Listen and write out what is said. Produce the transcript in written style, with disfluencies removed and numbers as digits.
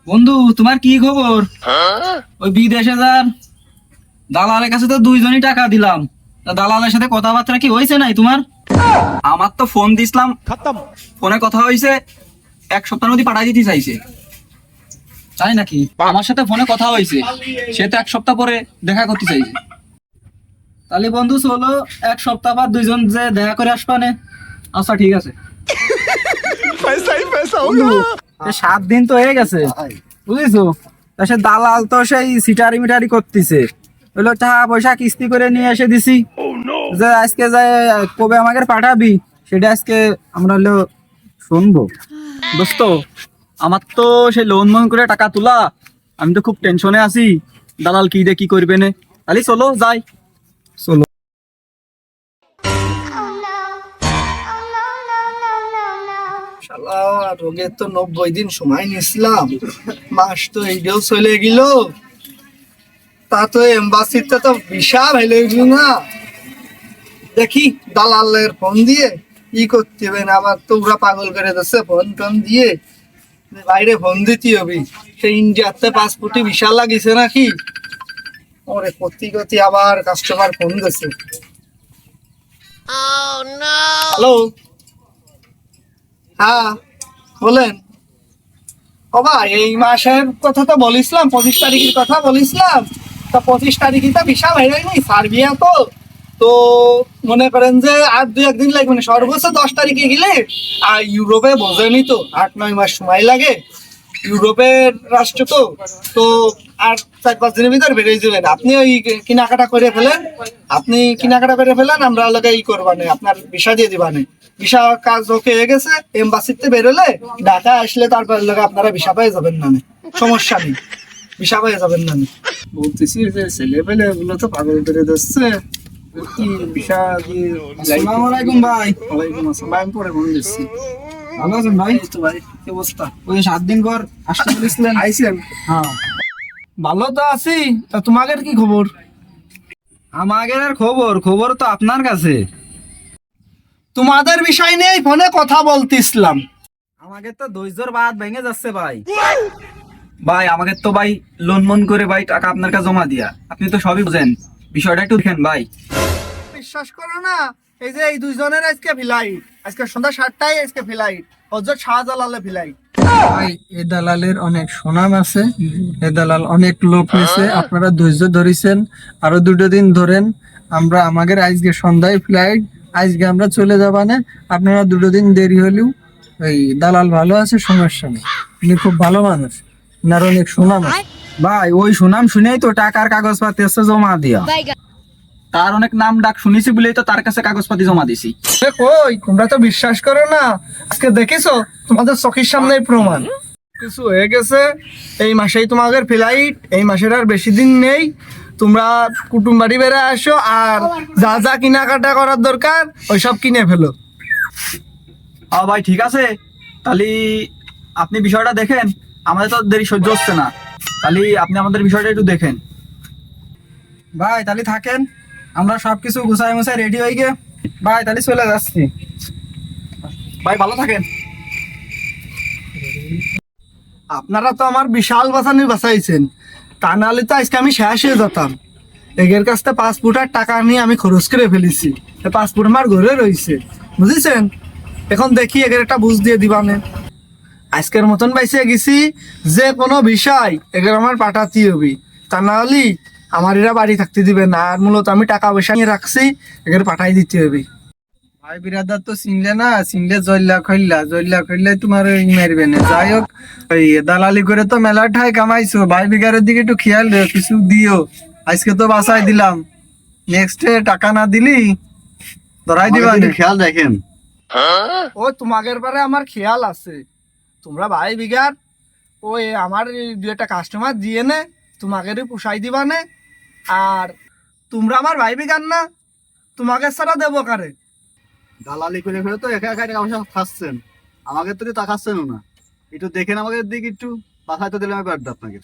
বন্ধু, তোমার কি খবর? ওই বিদেশে যান দালালের কাছে তো দুইজনই টাকা দিলাম। তা দালালের সাথে কথাবার্তা কি হয়েছে নাই তোমার? আমার তো ফোন দিছিলাম, ফোনে কথা হয়েছে, এক সপ্তাহের মধ্যে পাঠাই দিতে চাইছে। তাই নাকি? আমার সাথে ফোনে কথা হয়েছে, সে তো এক সপ্তাহ পরে দেখা করতে চাইছে। তাহলে বন্ধু চলো, এক সপ্তাহ পর দুইজন যে দেখা করে আসবানে। আচ্ছা ঠিক আছে। বন্ধু, এই 7 দিন তো হয়ে গেছে, বুঝেছো? তা সে দালাল তো সেই সিটারি মিটারি করতেছে। হইলো টাকা পয়সা কিস্তি করে নিয়ে এসে দিছি, যে আজকে যে কবে আমাকে পাঠাবি সেটা আজকে আমরা হলো শুনবো। দোস্ত, আমার তো সেই লোন মোন করে টাকা তোলা, আমি তো খুব টেনশনে আছি। দালাল কি দে কি করবে না। তাহলে চলো যাই, চলো। শালা, রোগের তো 90 দিন সময় নিছিলাম, মাস তো এইটাও চলে গেল। তা তো এম্বাসিতে তো ভিসা ভেলে গেল না। দেখি দালালের ফোন দিয়ে ই করতে হবে না, আবার তো ওরা পাগল করে দিচ্ছে ফোন টোন দিয়ে। বাইরে ফোন দিতে হবে, সেই ইন্ডিয়াতে পাসপোর্টে ভিসা লাগিছে নাকি। ওরে কতি কতি আবার কাস্টমার ফোন দিচ্ছে। হ্যালো, হ্যাঁ বলেন। ও ভাই, এই মাসের কথা তো বলিসলাম, 25 তারিখের কথা বলিসলাম। তা 25 তারিখে তো বিশাল হয়ে যায়নি সার্বিয়া তো। তো মনে করেন যে আর 2-1 দিন লাগবে না, সর্বোচ্চ 10 তারিখে গেলে। আর ইউরোপে বোঝেনি তো 8-9 মাস সময় লাগে। ইউরোপের রাষ্ট্র তো। তো আর 4-5 দিনের ভিতর বেরিয়ে যাবেন। আপনি ওই কেনাকাটা করে ফেলেন, আমরা আলাদা ই করবানে, আপনার ভিসা দিয়ে দিবানে। ভিসা কাজ ওকে হয়ে গেছে, এমবাসিতে বেরোলে ঢাকা আসলে তারপর লোক আপনারা ভিসা পেয়ে যাবেন না, সমস্যা নেই, ভিসা পেয়ে যাবেন না। বলতেছি যে ছেলে পেলে এগুলো তো পাগল করে দিচ্ছে। কি ভিসা দিয়ে। আসসালামু আলাইকুম ভাই। ওয়ালাইকুম আসসালাম ভাই, আমি পরে ফোন দিচ্ছি। ভালো আছেন ভাই? এই তো ভাই, কি অবস্থা? ওই 7 দিন পর আসতে বলেছিলেন। আইসেন? হ্যাঁ, ভালো তো আছি। তা তোমাদের কি খবর? আমাদের আর খবর খবর তো আপনার কাছে। তোমাদের বিষয় নিয়ে ফোনে কথা বলতেছিলাম। আমাকে তো ধৈর্যর বাদ ভেঙে যাচ্ছে ভাই। ভাই আমাকে তো ভাই লোন মন করে ভাই টাকা আপনার কাছে জমা দিয়া, আপনি তো সবই বুঝেন, বিষয়টা একটু দেখেন ভাই। বিশ্বাস করো না, এই যে এই দুইজনের আজকে ফ্লাইট, আজকে সন্ধ্যা 7টায় আজকে ফ্লাইট, হযরত শাহজালালে ফ্লাইট। ভাই, এ দালালের অনেক সুনাম আছে। এ দালাল অনেক লোক নিছে, আপনারা ধৈর্য ধরেছেন, আরো 2 দিন ধরেন। আমরা আমাদের আজকে সন্ধ্যায় ফ্লাইট, আজকে আমরা চলে যাবানে। আপনারা 2 দিন দেরি হলেও ওই দালাল ভালো আছে, সমস্যা নেই। উনি খুব ভালো মানুষ, ওনার অনেক সুনাম আছে। ভাই ওই সুনাম শুনেই তো টাকার কাগজপাতি এসে জমা দিয়া, তার অনেক নাম ডাক শুনেছি বলেই তো তার কাছে কাগজপাতি জমা দিছি। কই তোমরা তো বিশ্বাস করো না, আজকে দেখেছো তোমাদের চোখের সামনে প্রমাণ। কিছু হয়ে গেছে, এই মাসেই তোমাদের ফ্লাইট, এই মাসের আর বেশি দিন নেই। তোমরা কুটুম বাড়ি বেড়ে আসো, আর যা যা কেনাকাটা করার দরকার ওইসব কিনে ফেলো। হ্যাঁ ভাই ঠিক আছে, তাহলে আপনি বিষয়টা দেখেন, আমাদের তো দেরি সহ্য হচ্ছে না, তাহলে আপনি আমাদের বিষয়টা একটু দেখেন। ভাই তাহলে থাকেন, আমরা সবকিছু গুছাই মুছাই রেডি হয়ে গিয়ে ভাই তাহলে চলে যাচ্ছি। ভাই ভালো থাকেন। আপনারা তো আমার বিশাল বাঁচানি বাঁচাইছেন, তা নাহলে তো আজকে আমি শেষ হয়ে যেতাম। এগের কাছ থেকে পাসপোর্ট আর টাকা নিয়ে আমি খরচ করে ফেলেছি। পাসপোর্ট আমার ঘরে রয়েছে, বুঝেছেন? এখন দেখি এগের একটা বুঝ দিয়ে দিবানে। আজকের মতন বাইসে গেছি, যে কোনো বিষয় এগের আমার পাঠাতে হবে, তা না হলে আমার এরা বাড়ি থাকতে দিবে না। আর মূলত আমি টাকা পয়সা নিয়ে রাখছি, এগের পাঠাই দিতে হবে। ভাই বিরাদার তো চিনলে না, চিনলে জল্লা খইল্লা তোমার ওই মারবে না। যাই হোক, ওই দালালি করে তো মেলা ঠাই কামাইছো। ভাই বিগারের দিকে একটু খেয়াল রেখো, কিছু দিও। আজকে তো বাঁচাই দিলাম, নেক্সট টাকা না দিলি ধরাই দিবা না। খেয়াল রাখেন। ও তোমাদের বারে আমার খেয়াল আছে। তোমরা ভাই বিঘার ওই আমার 2-একটা কাস্টমার দিয়ে নে, তোমাদেরই পোষাই দিবা নে। আর তোমরা আমার ভাই বিঘার না, তোমাকে ছাড়া দেবো কারে? দালালি করে ফেলে তো একা একা টাকা পয়সা খাচ্ছেন, আমাকে তো তাকাচ্ছেন না। একটু দেখেন আমাদের দিকে, একটু বাসায় তো দিলে আমি পারতাম আপনাকে।